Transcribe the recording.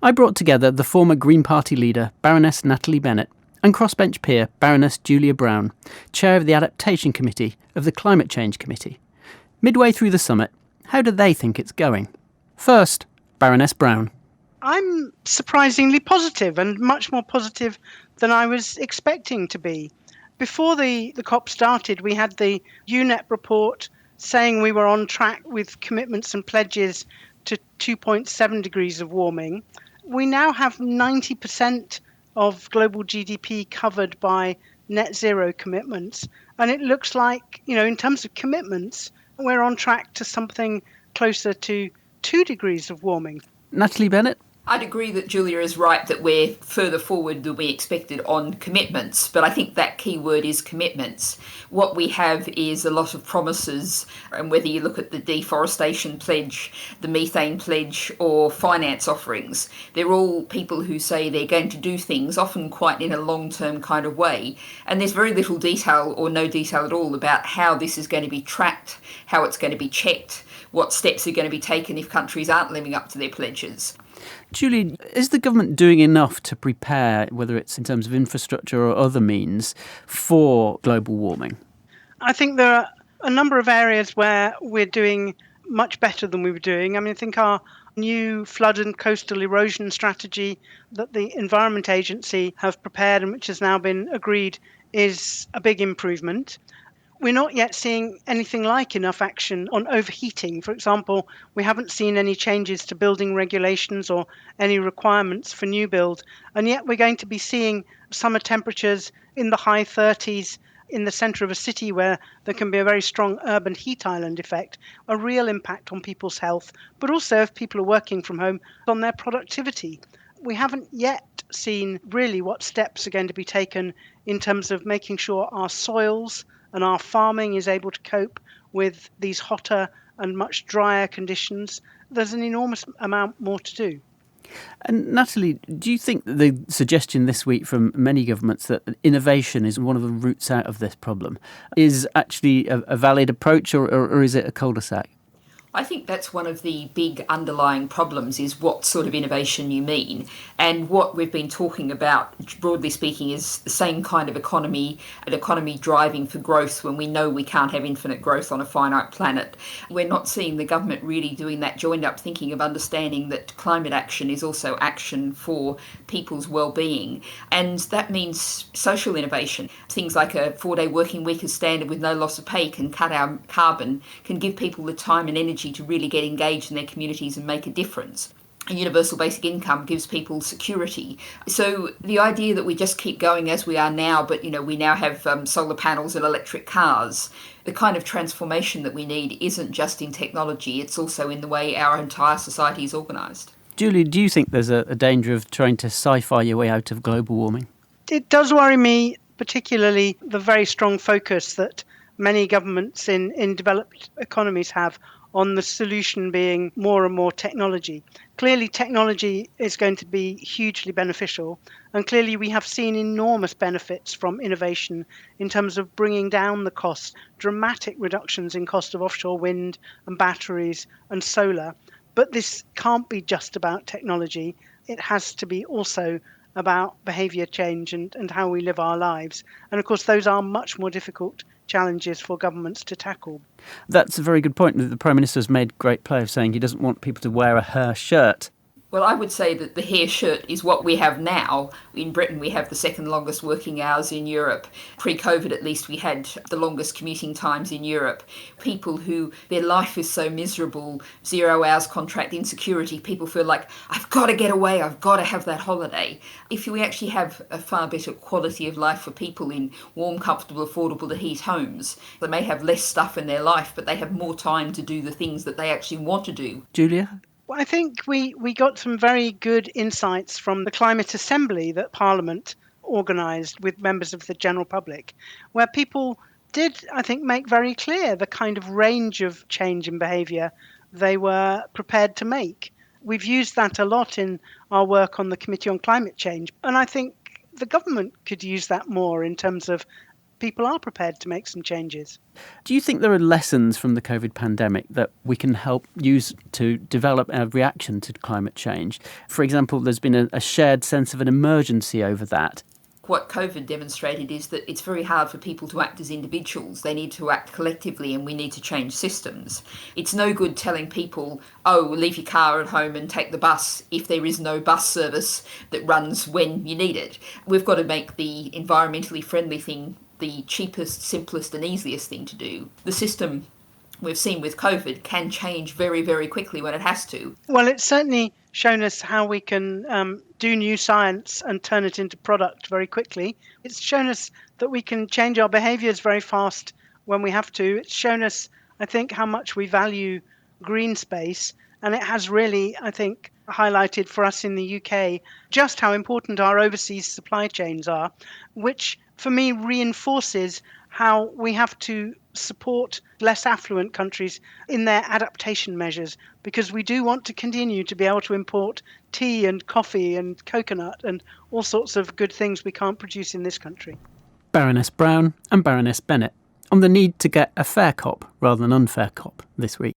I brought together the former Green Party leader, Baroness Natalie Bennett, and crossbench peer, Baroness Julia Brown, chair of the Adaptation Committee of the Climate Change Committee. Midway through the summit, how do they think it's going? First, Baroness Brown. I'm surprisingly positive, and much more positive than I was expecting to be. Before the COP started, we had the UNEP report saying we were on track with commitments and pledges to 2.7 degrees of warming. We now have 90% of global GDP covered by net zero commitments. And it looks like, in terms of commitments, we're on track to something closer to 2 degrees of warming. Natalie Bennett? I'd agree that Julia is right that we're further forward than we expected on commitments, but I think that key word is commitments. What we have is a lot of promises, and whether you look at the deforestation pledge, the methane pledge, or finance offerings, they're all people who say they're going to do things, often quite in a long-term kind of way, and there's very little detail or no detail at all about how this is going to be tracked, how it's going to be checked, what steps are going to be taken if countries aren't living up to their pledges. Julie, is the government doing enough to prepare, whether it's in terms of infrastructure or other means, for global warming? I think there are a number of areas where we're doing much better than we were doing. I think our new flood and coastal erosion strategy that the Environment Agency have prepared and which has now been agreed is a big improvement. We're not yet seeing anything like enough action on overheating. For example, we haven't seen any changes to building regulations or any requirements for new build. And yet we're going to be seeing summer temperatures in the high 30s in the centre of a city where there can be a very strong urban heat island effect, a real impact on people's health, but also if people are working from home, on their productivity. We haven't yet seen really what steps are going to be taken in terms of making sure our soils and our farming is able to cope with these hotter and much drier conditions. There's an enormous amount more to do. And Natalie, do you think that the suggestion this week from many governments that innovation is one of the routes out of this problem is actually a valid approach, or is it a cul-de-sac? I think that's one of the big underlying problems, is what sort of innovation you mean. And what we've been talking about, broadly speaking, is the same kind of economy, an economy driving for growth when we know we can't have infinite growth on a finite planet. We're not seeing the government really doing that joined up thinking of understanding that climate action is also action for people's well-being. And that means social innovation. Things like a 4-day working week as standard with no loss of pay can cut our carbon, can give people the time and energy to really get engaged in their communities and make a difference. A universal basic income gives people security. So the idea that we just keep going as we are now, but we now have solar panels and electric cars, the kind of transformation that we need isn't just in technology, it's also in the way our entire society is organised. Julie, do you think there's a danger of trying to sci-fi your way out of global warming? It does worry me, particularly the very strong focus that many governments in developed economies have on the solution being more and more technology. Clearly, technology is going to be hugely beneficial, and clearly we have seen enormous benefits from innovation in terms of bringing down the cost, dramatic reductions in cost of offshore wind and batteries and solar. But this can't be just about technology. It has to be also about behaviour change and how we live our lives. And of course, those are much more difficult challenges for governments to tackle. That's a very good point. The Prime Minister's made great play of saying he doesn't want people to wear a hair shirt. Well, I would say that the hair shirt is what we have now. In Britain, we have the second longest working hours in Europe. Pre-COVID, at least, we had the longest commuting times in Europe. People who, their life is so miserable, 0 hours contract insecurity, people feel like, I've got to get away, I've got to have that holiday. If we actually have a far better quality of life for people in warm, comfortable, affordable to heat homes, they may have less stuff in their life, but they have more time to do the things that they actually want to do. Julia? I think we got some very good insights from the Climate Assembly that Parliament organised with members of the general public, where people did, I think, make very clear the kind of range of change in behaviour they were prepared to make. We've used that a lot in our work on the Committee on Climate Change, and I think the government could use that more in terms of people are prepared to make some changes. Do you think there are lessons from the COVID pandemic that we can help use to develop a reaction to climate change? For example, there's been a shared sense of an emergency over that. What COVID demonstrated is that it's very hard for people to act as individuals. They need to act collectively, and we need to change systems. It's no good telling people, leave your car at home and take the bus if there is no bus service that runs when you need it. We've got to make the environmentally friendly thing the cheapest, simplest and easiest thing to do. The system we've seen with COVID can change very, very quickly when it has to. Well, it's certainly shown us how we can do new science and turn it into product very quickly. It's shown us that we can change our behaviours very fast when we have to. It's shown us, I think, how much we value green space. And it has really, I think, highlighted for us in the UK just how important our overseas supply chains are, which for me reinforces how we have to support less affluent countries in their adaptation measures, because we do want to continue to be able to import tea and coffee and coconut and all sorts of good things we can't produce in this country. Baroness Brown and Baroness Bennett on the need to get a fair cop rather than unfair cop this week.